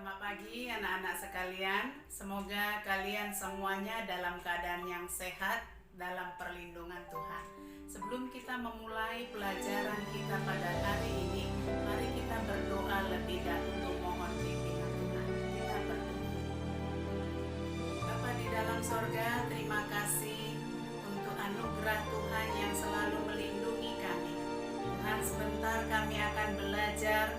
Selamat pagi anak-anak sekalian. Semoga kalian semuanya dalam keadaan yang sehat dalam perlindungan Tuhan. Sebelum kita memulai pelajaran kita pada hari ini, mari kita berdoa lebih dahulu mohon bimbingan Tuhan. Kita berdoa. Bapa di dalam sorga, terima kasih untuk anugerah Tuhan yang selalu melindungi kami. Tuhan, sebentar kami akan belajar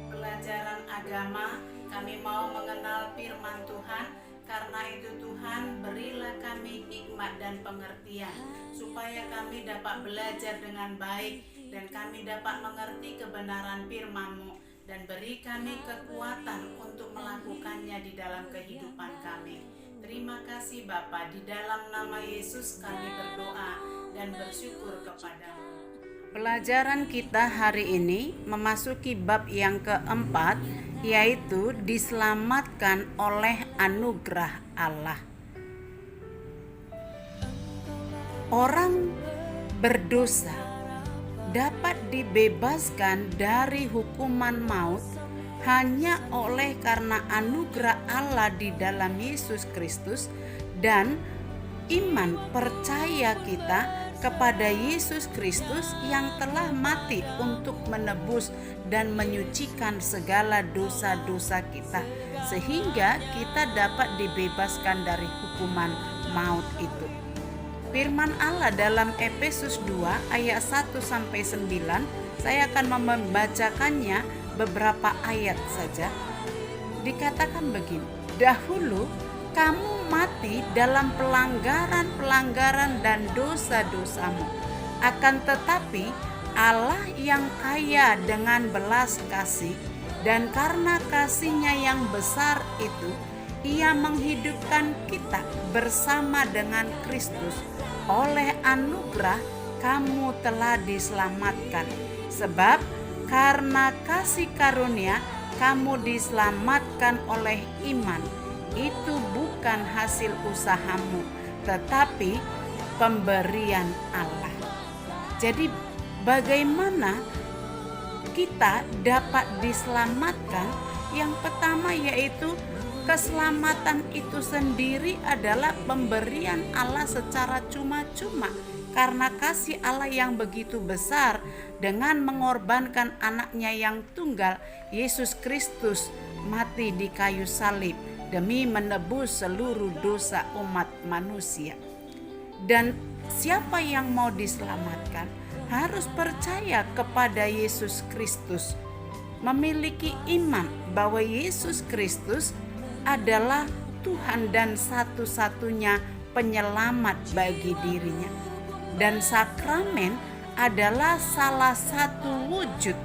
pelajaran agama. Kami mau mengenal firman Tuhan. Karena itu Tuhan, berilah kami hikmat dan pengertian supaya kami dapat belajar dengan baik dan kami dapat mengerti kebenaran firman-Mu, dan beri kami kekuatan untuk melakukannya di dalam kehidupan kami. Terima kasih Bapa, di dalam nama Yesus kami berdoa dan bersyukur kepadamu. Pelajaran kita hari ini memasuki bab yang keempat, yaitu diselamatkan oleh anugerah Allah. Orang berdosa dapat dibebaskan dari hukuman maut hanya oleh karena anugerah Allah di dalam Yesus Kristus dan iman percaya kita kepada Yesus Kristus yang telah mati untuk menebus dan menyucikan segala dosa-dosa kita, sehingga kita dapat dibebaskan dari hukuman maut itu. Firman Allah dalam Efesus 2 ayat 1-9, saya akan membacakannya beberapa ayat saja. Dikatakan begini, dahulu kamu mati dalam pelanggaran-pelanggaran dan dosa-dosamu. Akan tetapi Allah yang kaya dengan belas kasih, dan karena kasih-Nya yang besar itu, Ia menghidupkan kita bersama dengan Kristus. Oleh anugerah kamu telah diselamatkan. Sebab karena kasih karunia kamu diselamatkan oleh iman. Itu bukan hasil usahamu, tetapi pemberian Allah. Jadi bagaimana kita dapat diselamatkan? Yang pertama yaitu keselamatan itu sendiri adalah pemberian Allah secara cuma-cuma. Karena kasih Allah yang begitu besar dengan mengorbankan anaknya yang tunggal, Yesus Kristus mati di kayu salib demi menebus seluruh dosa umat manusia. Dan siapa yang mau diselamatkan harus percaya kepada Yesus Kristus, memiliki iman bahwa Yesus Kristus adalah Tuhan dan satu-satunya penyelamat bagi dirinya. Dan sakramen adalah salah satu wujud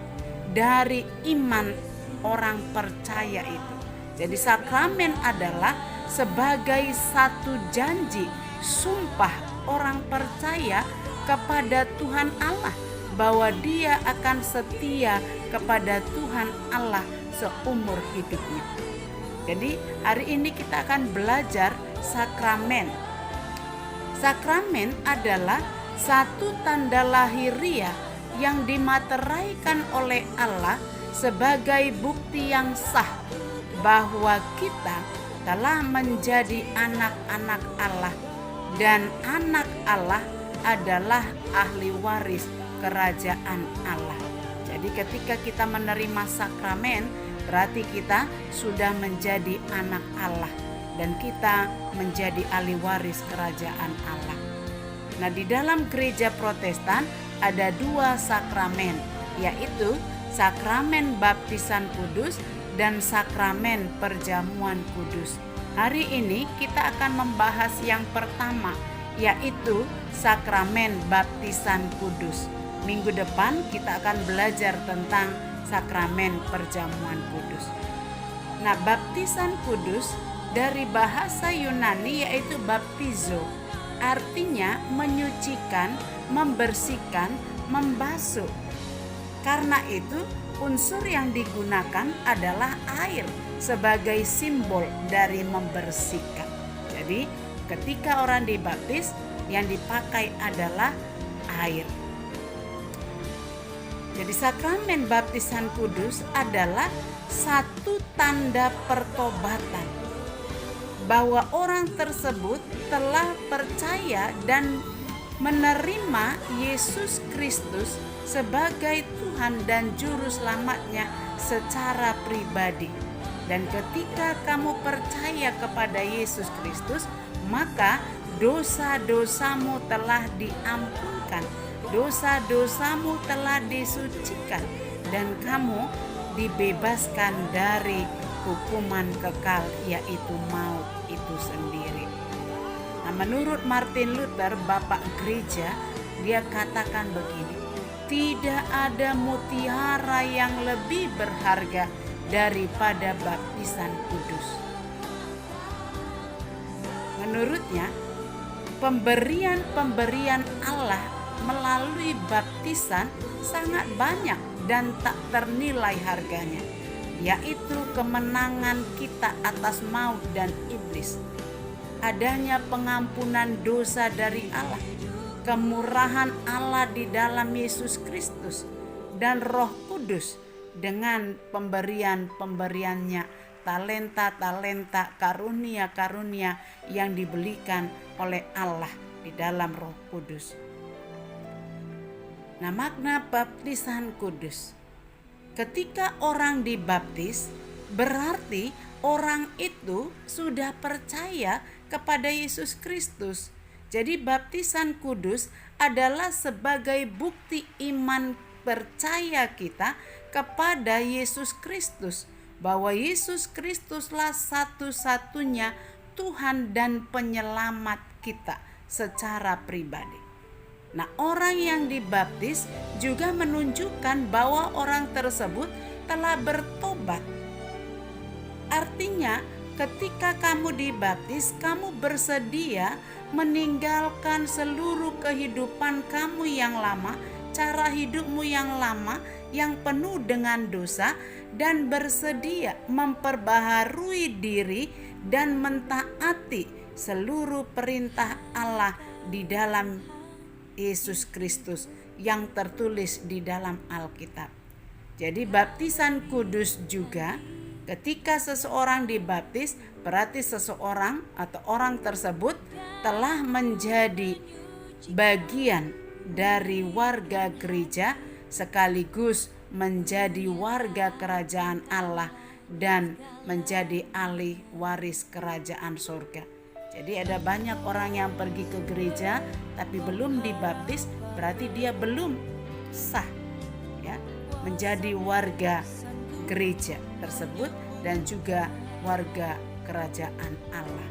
dari iman orang percaya itu. Jadi sakramen adalah sebagai satu janji, sumpah orang percaya kepada Tuhan Allah bahwa dia akan setia kepada Tuhan Allah seumur hidupnya. Jadi hari ini kita akan belajar sakramen. Sakramen adalah satu tanda lahiriah yang dimateraikan oleh Allah sebagai bukti yang sah bahwa kita telah menjadi anak-anak Allah, dan anak Allah adalah ahli waris kerajaan Allah. Jadi ketika kita menerima sakramen, berarti kita sudah menjadi anak Allah dan kita menjadi ahli waris kerajaan Allah. Nah, di dalam gereja Protestan ada dua sakramen, yaitu sakramen baptisan kudus dan sakramen perjamuan kudus. Hari ini kita akan membahas yang pertama, yaitu sakramen baptisan kudus. Minggu depan kita akan belajar tentang sakramen perjamuan kudus. Nah, baptisan kudus dari bahasa Yunani yaitu baptizo, artinya menyucikan, membersihkan, membasuh. Karena itu unsur yang digunakan adalah air sebagai simbol dari membersihkan. Jadi ketika orang dibaptis, yang dipakai adalah air. Jadi sakramen baptisan kudus adalah satu tanda pertobatan bahwa orang tersebut telah percaya dan menerima Yesus Kristus sebagai Tuhan dan Juru Selamatnya secara pribadi. Dan ketika kamu percaya kepada Yesus Kristus, maka dosa-dosamu telah diampunkan, dosa-dosamu telah disucikan, dan kamu dibebaskan dari hukuman kekal, yaitu maut itu sendiri. Nah, menurut Martin Luther, Bapak Gereja, dia katakan begini: tidak ada mutiara yang lebih berharga daripada baptisan kudus. Menurutnya, pemberian Allah melalui baptisan sangat banyak dan tak ternilai harganya, yaitu kemenangan kita atas maut dan iblis, adanya pengampunan dosa dari Allah, kemurahan Allah di dalam Yesus Kristus, dan Roh Kudus dengan pemberian-pemberiannya, talenta-talenta, karunia-karunia yang diberikan oleh Allah di dalam Roh Kudus. Nah, makna baptisan kudus. Ketika orang dibaptis, berarti orang itu sudah percaya kepada Yesus Kristus. Jadi baptisan kudus adalah sebagai bukti iman percaya kita kepada Yesus Kristus, bahwa Yesus Kristuslah satu-satunya Tuhan dan penyelamat kita secara pribadi. Nah, orang yang dibaptis juga menunjukkan bahwa orang tersebut telah bertobat. Artinya, ketika kamu dibaptis, kamu bersedia meninggalkan seluruh kehidupan kamu yang lama, cara hidupmu yang lama, yang penuh dengan dosa, dan bersedia memperbaharui diri dan mentaati seluruh perintah Allah di dalam Yesus Kristus yang tertulis di dalam Alkitab. Jadi baptisan kudus juga, ketika seseorang dibaptis, berarti seseorang atau orang tersebut telah menjadi bagian dari warga gereja, sekaligus menjadi warga kerajaan Allah dan menjadi ahli waris kerajaan surga. Jadi ada banyak orang yang pergi ke gereja tapi belum dibaptis, berarti dia belum sah ya menjadi warga gereja tersebut dan juga warga kerajaan Allah.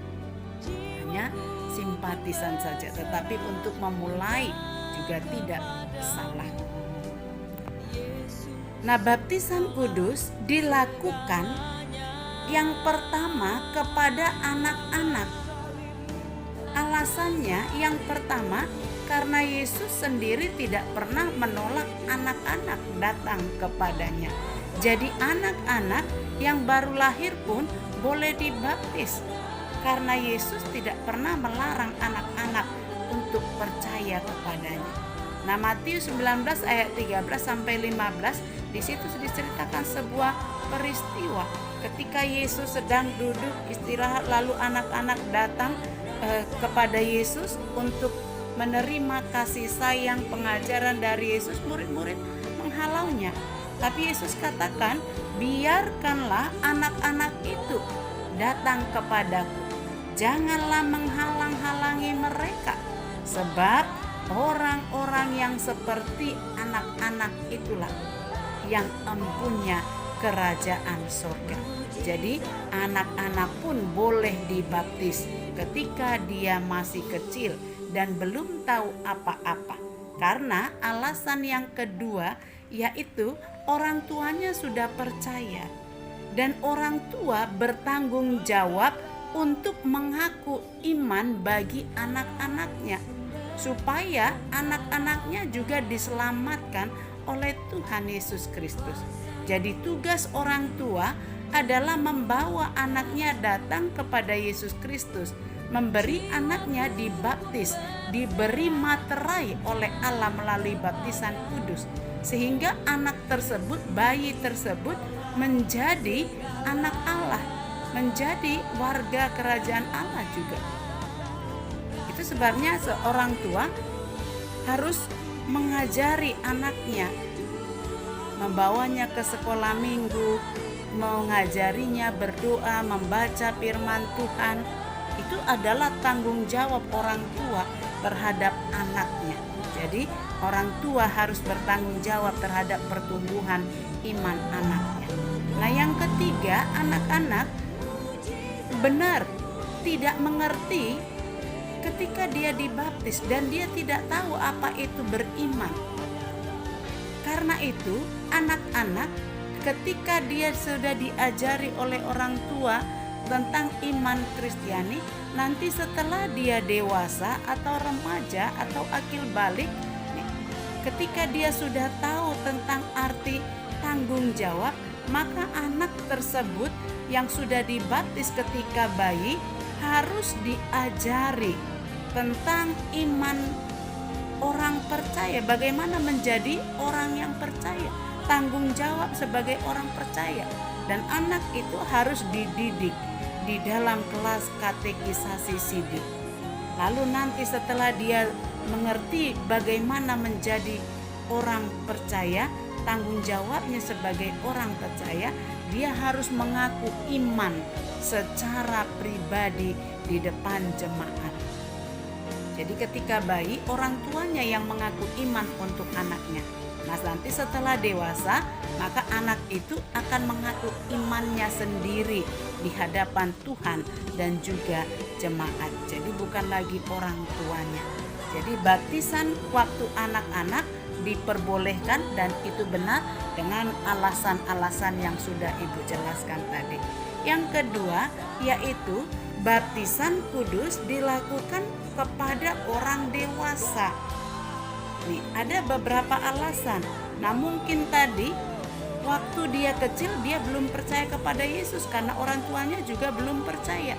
Hanya simpatisan saja, tetapi untuk memulai juga tidak salah. Nah, baptisan kudus dilakukan yang pertama kepada anak-anak. Alasannya yang pertama, karena Yesus sendiri tidak pernah menolak anak-anak datang kepadanya. Jadi anak-anak yang baru lahir pun boleh dibaptis, karena Yesus tidak pernah melarang anak-anak untuk percaya kepadanya. Nah, Matius 19 ayat 13 sampai 15, di situ diceritakan sebuah peristiwa ketika Yesus sedang duduk istirahat, lalu anak-anak datang kepada Yesus untuk menerima kasih sayang pengajaran dari Yesus. Murid-murid menghalaunya, tapi Yesus katakan, biarkanlah anak-anak itu datang kepadaku, janganlah menghalang-halangi mereka, sebab orang-orang yang seperti anak-anak itulah yang empunya kerajaan surga. Jadi anak-anak pun boleh dibaptis ketika dia masih kecil dan belum tahu apa-apa. Karena alasan yang kedua, yaitu orang tuanya sudah percaya dan orang tua bertanggung jawab untuk mengaku iman bagi anak-anaknya, supaya anak-anaknya juga diselamatkan oleh Tuhan Yesus Kristus. Jadi tugas orang tua adalah membawa anaknya datang kepada Yesus Kristus, memberi anaknya dibaptis, diberi materai oleh Allah melalui baptisan kudus, sehingga anak tersebut, bayi tersebut menjadi anak Allah, menjadi warga kerajaan Allah juga. Itu sebabnya seorang tua harus mengajari anaknya, membawanya ke sekolah minggu, mengajarinya berdoa, membaca firman Tuhan. Itu adalah tanggung jawab orang tua terhadap anaknya. Jadi orang tua harus bertanggung jawab terhadap pertumbuhan iman anaknya. Nah, yang ketiga, anak-anak benar tidak mengerti ketika dia dibaptis dan dia tidak tahu apa itu beriman. Karena itu, anak-anak ketika dia sudah diajari oleh orang tua tentang iman Kristiani, nanti setelah dia dewasa atau remaja atau akil balik, ketika dia sudah tahu tentang arti tanggung jawab, maka anak tersebut yang sudah dibaptis ketika bayi harus diajari tentang iman orang percaya, bagaimana menjadi orang yang percaya, tanggung jawab sebagai orang percaya. Dan anak itu harus dididik di dalam kelas katekisasi sidik. Lalu nanti setelah dia mengerti bagaimana menjadi orang percaya, tanggung jawabnya sebagai orang percaya, dia harus mengaku iman secara pribadi di depan jemaat. Jadi ketika bayi, orang tuanya yang mengaku iman untuk anaknya. Nah, nanti setelah dewasa, maka anak itu akan mengaku imannya sendiri di hadapan Tuhan dan juga jemaat. Jadi bukan lagi orang tuanya. Jadi baptisan waktu anak-anak diperbolehkan dan itu benar dengan alasan-alasan yang sudah Ibu jelaskan tadi. Yang kedua yaitu baptisan kudus dilakukan kepada orang dewasa. Nih, ada beberapa alasan. Nah, mungkin tadi waktu dia kecil dia belum percaya kepada Yesus karena orang tuanya juga belum percaya.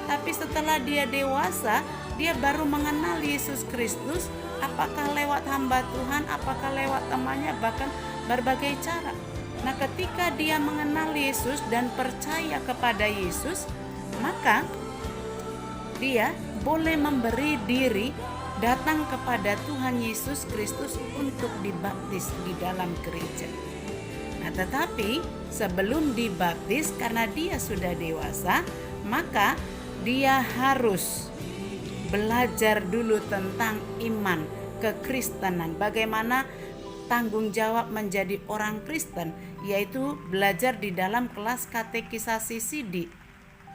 Tapi setelah dia dewasa, dia baru mengenal Yesus Kristus, apakah lewat hamba Tuhan, apakah lewat temannya, bahkan berbagai cara. Nah, ketika dia mengenal Yesus dan percaya kepada Yesus, maka dia boleh memberi diri datang kepada Tuhan Yesus Kristus untuk dibaptis di dalam gereja. Nah, tetapi sebelum dibaptis, karena dia sudah dewasa, maka dia harus belajar dulu tentang iman kekristenan, bagaimana tanggung jawab menjadi orang Kristen, yaitu belajar di dalam kelas katekisasi sidik.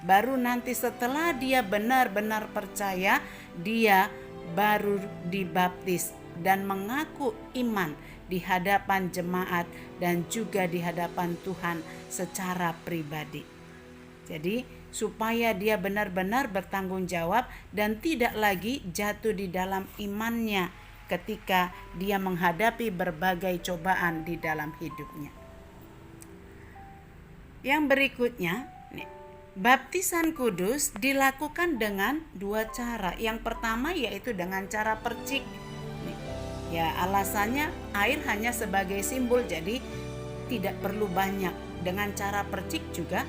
Baru nanti setelah dia benar-benar percaya, dia baru dibaptis dan mengaku iman di hadapan jemaat dan juga di hadapan Tuhan secara pribadi. Jadi supaya dia benar-benar bertanggung jawab dan tidak lagi jatuh di dalam imannya ketika dia menghadapi berbagai cobaan di dalam hidupnya. Yang berikutnya, baptisan kudus dilakukan dengan dua cara. Yang pertama yaitu dengan cara percik. Ya, alasannya air hanya sebagai simbol, jadi tidak perlu banyak. Dengan cara percik juga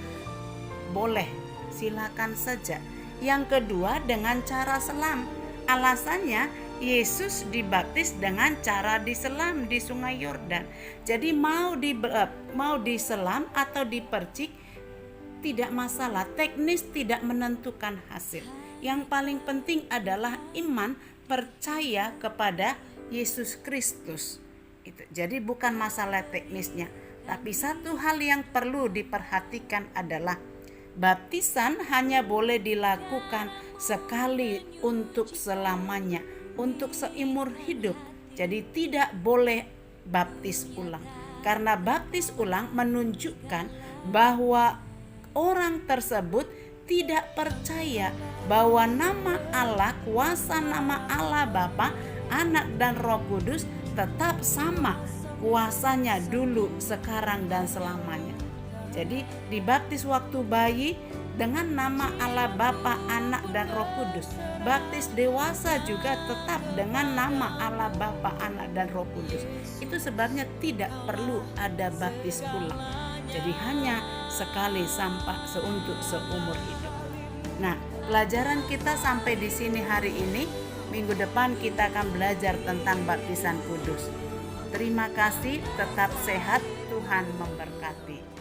boleh, silakan saja. Yang kedua dengan cara selam. Alasannya Yesus dibaptis dengan cara diselam di Sungai Yordan. Jadi mau diselam atau dipercik tidak masalah, teknis tidak menentukan hasil. Yang paling penting adalah iman, percaya kepada Yesus Kristus. Jadi bukan masalah teknisnya, tapi satu hal yang perlu diperhatikan adalah baptisan hanya boleh dilakukan sekali untuk selamanya, untuk seumur hidup. Jadi tidak boleh baptis ulang, karena baptis ulang menunjukkan bahwa orang tersebut tidak percaya bahwa nama Allah, kuasa nama Allah Bapa, Anak dan Roh Kudus tetap sama kuasanya dulu, sekarang dan selamanya. Jadi dibaptis waktu bayi dengan nama Allah Bapa, Anak, dan Roh Kudus. Baptis dewasa juga tetap dengan nama Allah Bapa, Anak, dan Roh Kudus. Itu sebabnya tidak perlu ada baptis ulang. Jadi hanya sekali untuk seumur hidup. Nah, pelajaran kita sampai di sini hari ini. Minggu depan kita akan belajar tentang baptisan kudus. Terima kasih, tetap sehat, Tuhan memberkati.